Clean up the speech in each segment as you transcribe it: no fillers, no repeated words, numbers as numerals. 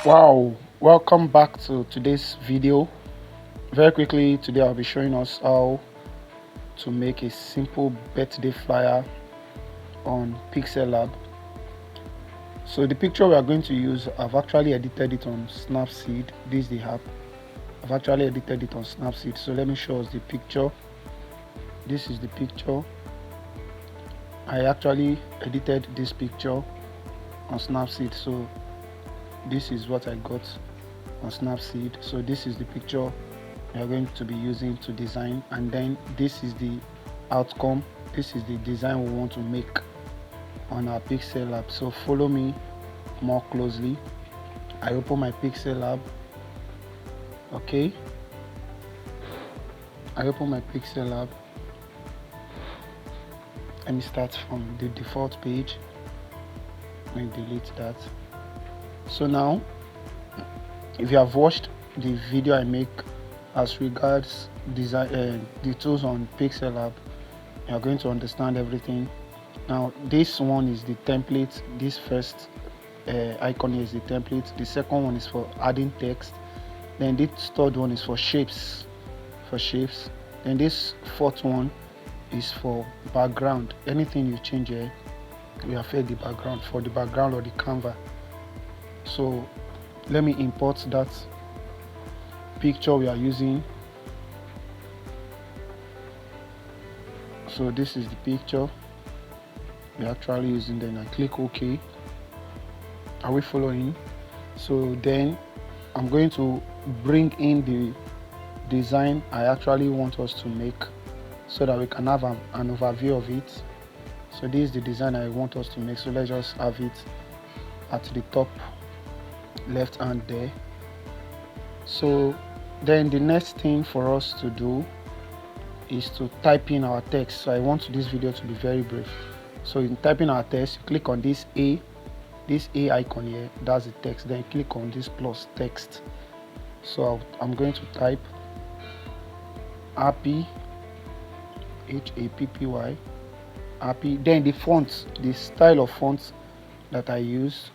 Wow, welcome back to today's video. Very quickly today I'll be showing us how to make a simple birthday flyer on PixelLab. So the picture we are going to use, I've actually edited it on Snapseed. This is the app. I've actually edited it on Snapseed. So let me show us the picture. This is the picture. I actually edited this picture on Snapseed. So this is what I got on Snapseed. So this is the picture we are going to be using to design, and then this is the outcome. This is the design we want to make on our PixelLab. So follow me more closely. I open my PixelLab. Okay, I open my PixelLab. Let me start from the default page. Let me delete that. So now, if you have watched the video I make as regards design, the tools on PixelLab, you are going to understand everything. Now this one is the template. This first icon here is the template. The second one is for adding text. Then this third one is for shapes. Then this fourth one is for background. Anything you change here will affect the background, for the background or the canvas. So let me import that picture we are using. So this is the picture we're actually using. Then I click OK. Are we following? So then I'm going to bring in the design I actually want us to make so that we can have an overview of it. So this is the design I want us to make. So let's just have it at the top left hand there. So then the next thing for us to do is to type in our text. So I want this video to be very brief. So in typing our text, you click on this A icon here, that's the text. Then click on this plus text. So I'm going to type happy, HAPPY, happy. Then the font, the style of font that I use,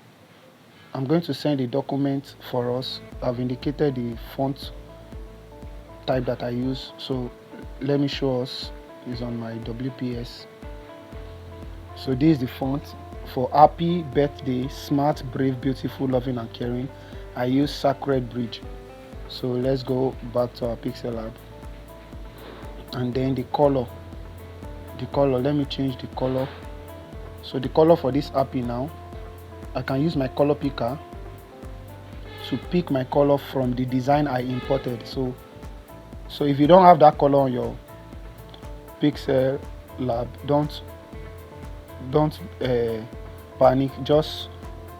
I'm going to send a document for us. I've indicated the font type that I use. So let me show us. Is on my WPS. So this is the font for happy birthday, smart, brave, beautiful, loving and caring. I use Sacred Bridge. So let's go back to our PixelLab. And then the color, let me change the color. So the color for this happy now, I can use my color picker to pick my color from the design I imported. So if you don't have that color on your PixelLab, don't panic. Just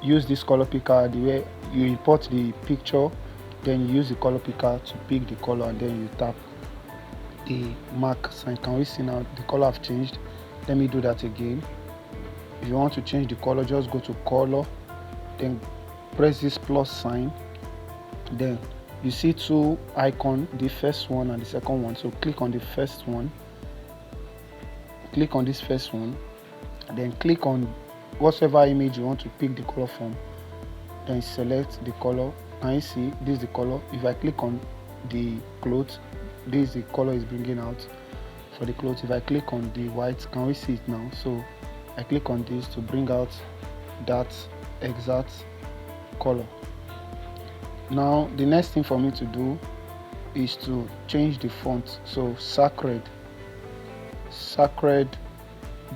use this color picker the way you import the picture. Then you use the color picker to pick the color, and then you tap the mark sign. Can we see now the color have changed? Let me do that again. If you want to change the color, just go to color, then press this plus sign. Then you see two icons, the first one and the second one. So click on the first one, click on this first one, and then click on whatever image you want to pick the color from. Then select the color. Can you see this is the color? If I click on the cloth, this is the color is bringing out for the cloth. If I click on the white, can we see it now? So I click on this to bring out that exact color. Now the next thing for me to do is to change the font. So Sacred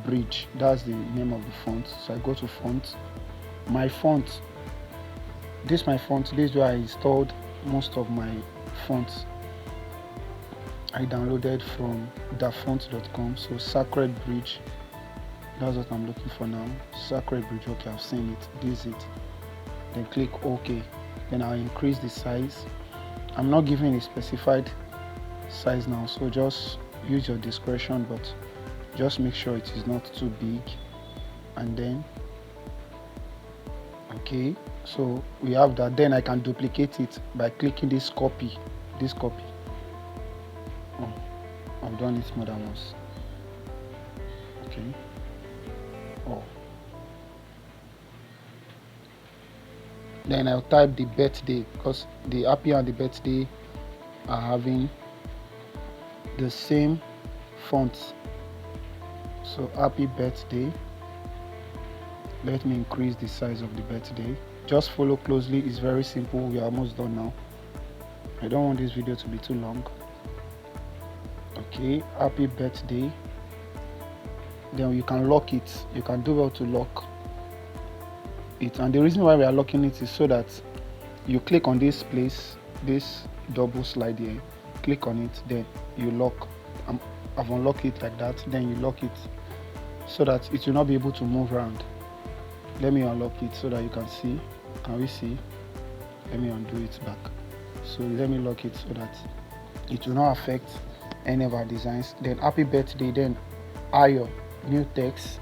Bridge, that's the name of the font. So I go to font, my font, this is my font. This is where I installed most of my fonts. I downloaded from dafont.com. So Sacred Bridge, that's what I'm looking for now. Sacred Bridge. Okay, I've seen it. This is it. Then click OK. Then I'll increase the size. I'm not giving a specified size now, so just use your discretion, but just make sure it is not too big. And then okay, so we have that. Then I can duplicate it by clicking this copy. Oh, I've done it more than once. Okay. Oh, Then I'll type the birthday, because the happy and the birthday are having the same font. So happy birthday. Let me increase the size of the birthday. Just follow closely, it's very simple. We are almost done now. I don't want this video to be too long. Okay, happy birthday. Then you can lock it. You can do well to lock it, and the reason why we are locking it is so that you click on this place, this double slide here, click on it, then you lock. I've unlocked it like that, then you lock it so that it will not be able to move around. Let me unlock it so that you can see. Can we see? Let me undo it back. So let me lock it so that it will not affect any of our designs. Then happy birthday, then Ayo, new text,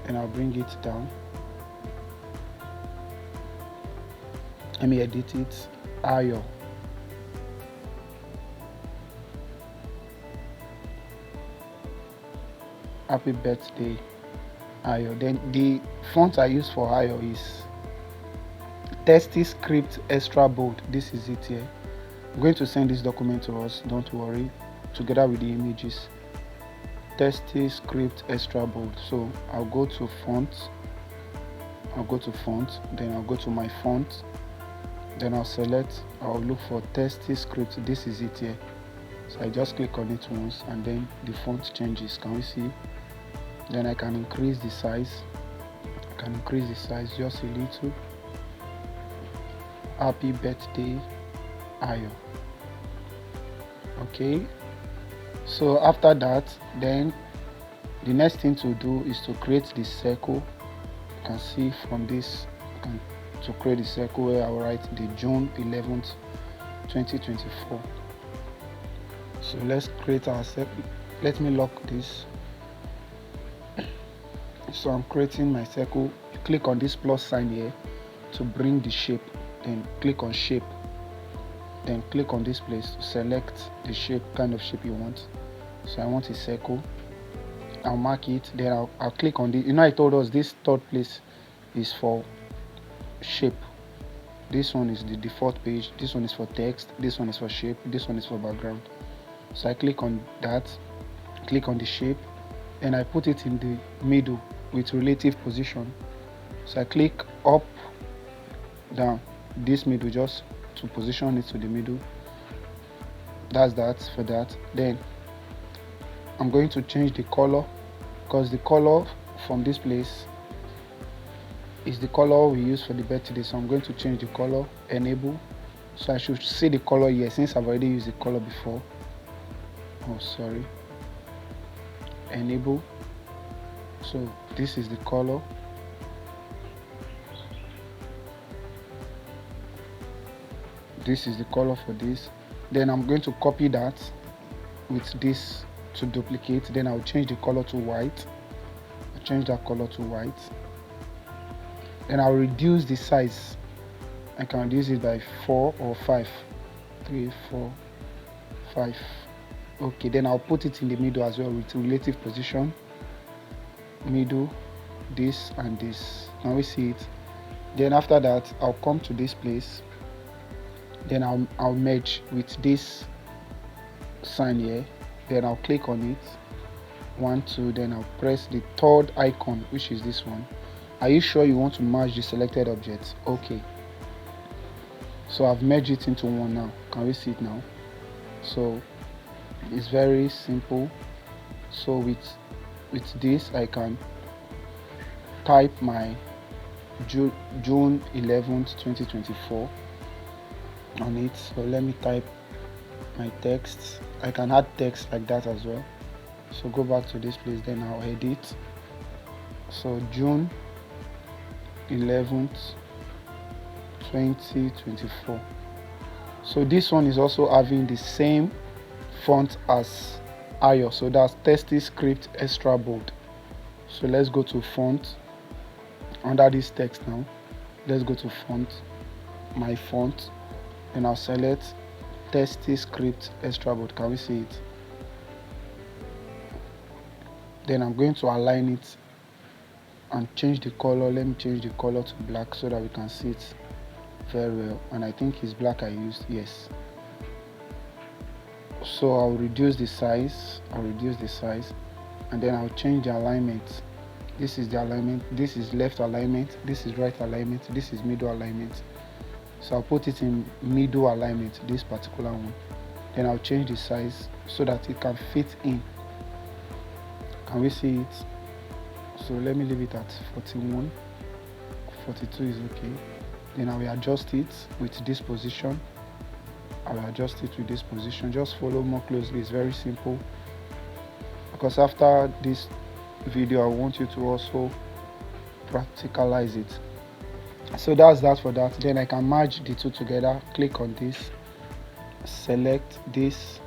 and I'll bring it down. Let me edit it. Ayo. Happy birthday, Ayo. Then the font I use for Ayo is Testy Script Extra Bold. This is it here. I'm going to send this document to us, don't worry, together with the images. Testy Script Extra Bold. So I'll go to font, then I'll go to my font, then I'll look for Testy Script. This is it here. So I just click on it once and then the font changes. Can we see? Then I can increase the size. Just a little. Happy birthday, Ayo. Okay, so after that, then the next thing to do is to create the circle. You can see from this, to create the circle where I'll write the June 11th 2024. So let's create our circle. Let me lock this. So I'm creating my circle. You click on this plus sign here to bring the shape, then click on shape, then click on this place to select the shape, kind of shape you want. So I want a circle. I'll mark it, then I'll click on the, I told us this third place is for shape. This one is the default page, this one is for text, this one is for shape, this one is for background. So I click on that, click on the shape, and I put it in the middle with relative position. So I click up, down, this middle, just to position it to the middle. That's that for that. Then I'm going to change the color, because the color from this place is the color we use for the birthday. So I'm going to change the color, enable. So I should see the color here since I've already used the color before. Oh, sorry. Enable. So this is the color. This is the color for this. Then I'm going to copy that with this to duplicate. Then I'll change the color to white. I'll change that color to white. Then I'll reduce the size. I can reduce it by 4 or 5. 3, 4, 5. Okay, then I'll put it in the middle as well with relative position. Middle, this and this. Now we see it. Then after that, I'll come to this place. Then I'll merge with this sign here. Then I'll click on it. 1, 2. Then I'll press the third icon, which is this one. Are you sure you want to merge the selected objects? Okay. So I've merged it into one now. Can we see it now? So it's very simple. So with this, I can type my June 11th 2024 on it. So let me type my text. I can add text like that as well. So go back to this place, then I'll edit. So June 11th 2024. So this one is also having the same font as Ayo, so that's Testy Script Extra Bold. So let's go to font. Under this text now, let's go to font, my font, and I'll select Testy Script Extra Bold. Can we see it? Then I'm going to align it and change the color. Let me change the color to black so that we can see it very well, and I think it's black I used. Yes. So I'll reduce the size, and then I'll change the alignment. This is the alignment, this is left alignment, this is right alignment, this is middle alignment. So I'll put it in middle alignment, this particular one. Then I'll change the size so that it can fit in. Can we see it? So let me leave it at 41. 42 is okay. Then I will adjust it with this position. Just follow more closely. It's very simple, because after this video I want you to also practicalize it. So that's that for that. Then I can merge the two together. Click on this, select this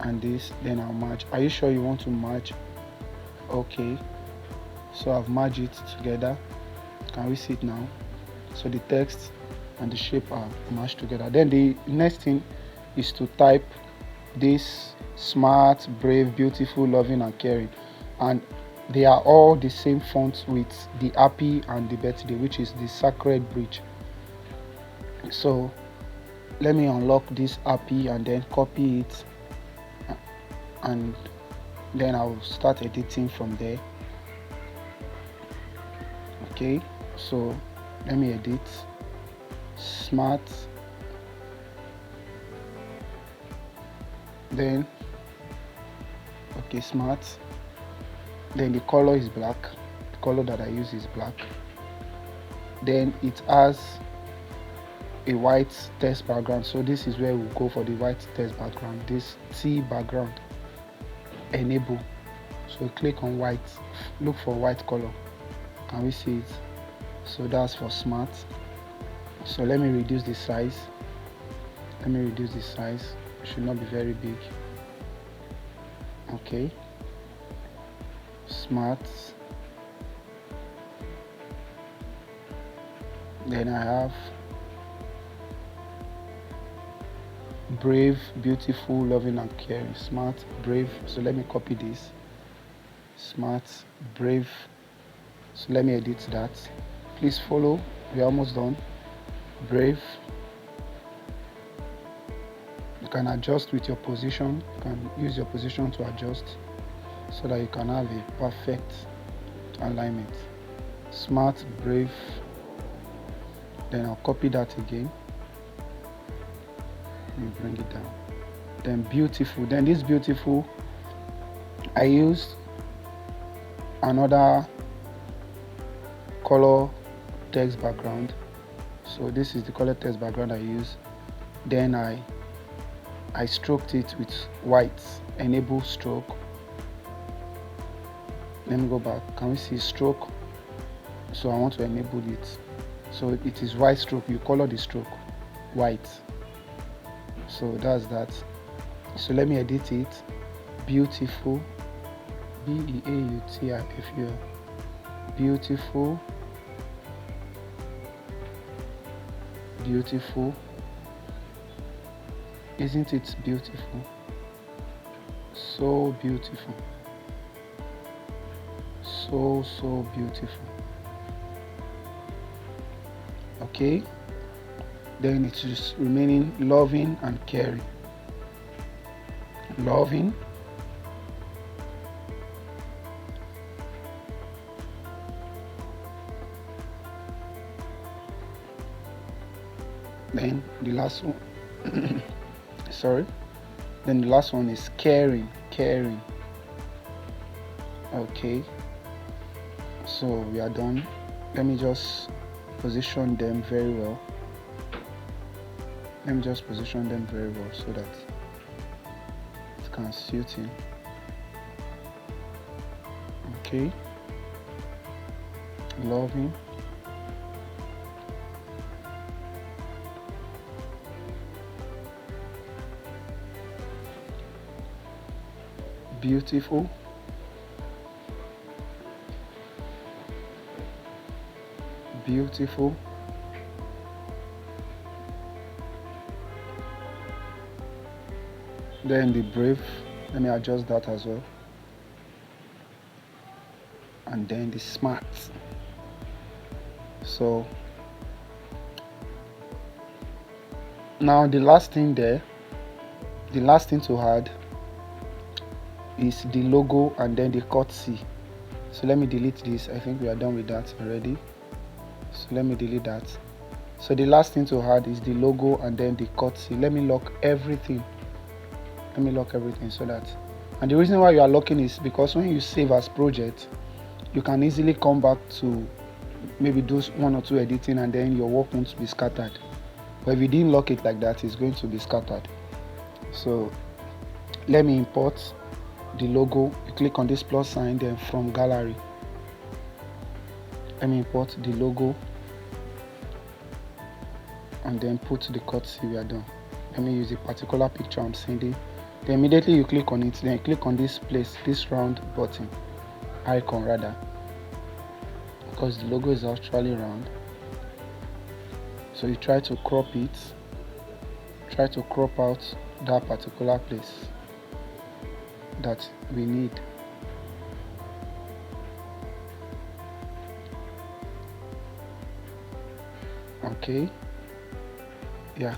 and this, then I'll merge. Are you sure you want to merge? Okay, so I've merged it together. Can we see it now? So the text and the shape are merged together. Then the next thing is to type this: smart, brave, beautiful, loving and caring, and they are all the same font with the happy and the birthday, which is the sacred bridge. So let me unlock this happy and then copy it, and then I'll start editing from there. Okay, so let me edit smart, then okay, smart, then the color is black. The color that I use is black. Then it has a white text background, so this is where we'll go for the white text background, this T background. Enable, so click on white, look for white color. Can we see it? So that's for smart. So let me reduce the size. It should not be very big. Okay, smart. Then I have brave, beautiful, loving and caring. Smart, brave. So let me copy this. Smart, brave. So let me edit that. Please follow, we're almost done. Brave. You can adjust with your position. You can use your position to adjust so that you can have a perfect alignment. Smart, brave. Then I'll copy that again. Let me bring it down. Then beautiful. Then this beautiful, I used another color text background. So this is the color text background I use. Then I stroked it with white. Enable stroke. Let me go back. Can we see stroke? So I want to enable it. So it is white stroke. You color the stroke white. So that's that. So let me edit it. Beautiful, B-E-A-U-T-I-F-U-L. Beautiful, beautiful. Isn't it beautiful? So beautiful. So beautiful. Okay, then it is remaining loving and caring. Loving, then the last one sorry, then the last one is caring. Okay, so we are done. Let me just position them very well. So that it can suit in. Okay, loving, beautiful, beautiful, then the brave. Let me adjust that as well. And then the smart. So Now the last thing to add is the logo and then the cutscene. So let me delete this. I think we are done with that already, so let me delete that. So the last thing to add is the logo and then the cutscene. Let me lock everything so that, and the reason why you are locking is because when you save as project, you can easily come back to maybe do one or two editing and then your work won't be scattered. But if you didn't lock it like that, it's going to be scattered. So let me import the logo. You click on this plus sign, then from gallery, let me import the logo and then put the cutscene. We are done. Let me use a particular picture I'm sending. Then immediately you click on it, then click on this place, this round button icon rather, because the logo is actually round. So you try to crop it, try to crop out that particular place that we need. Okay, yeah,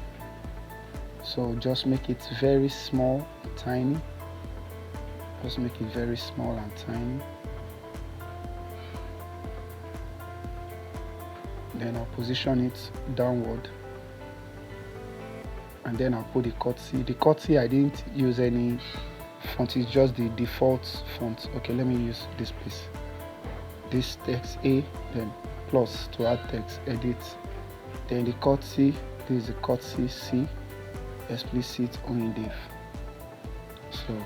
so just make it very small, tiny. Just make it very small and tiny. Then I'll position it downward, and then I'll put the cutscene. The cutscene, I didn't use any font, it's just the default font. Okay, let me use this place. This text A, then plus to add text, edit. Then the cutscene, this is the cutscene C, explicit only div. So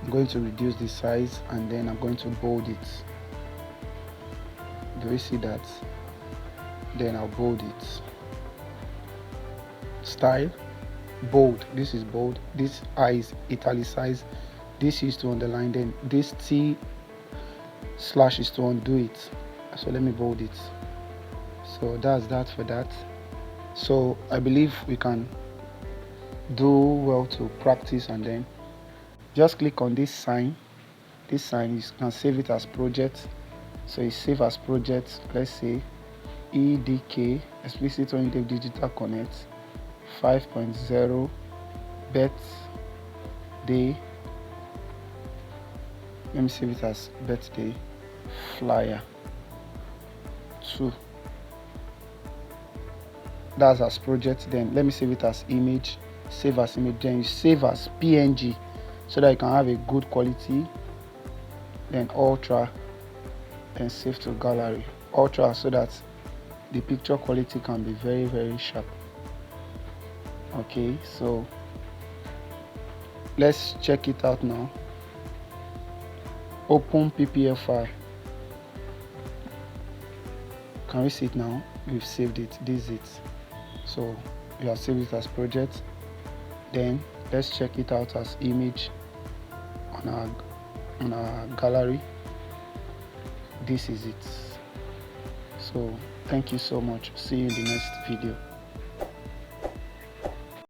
I'm going to reduce the size and then I'm going to bold it. Do you see that? Then I'll bold it. Style, bold. This is bold. This I is italicized. This is to underline. Then this T slash is to undo it. So let me bold it. So that's that for that. So I believe we can do well to practice, and then just click on this sign. This sign, you can save it as project. So you save as project, let's say EDK, explicit only digital connect 5.0 birthday. Let me save it as birthday flyer 2. That's as project. Then let me save it as image. Save as image. Then you save as PNG so that you can have a good quality. Then ultra, and save to gallery. Ultra, so that the picture quality can be very, very sharp. Okay, so let's check it out now. Open PPF file. Can we see it now? We've saved it. This is it. So we have saved it as project. Then let's check it out as image on our gallery. This is it. So thank you so much. See you in the next video.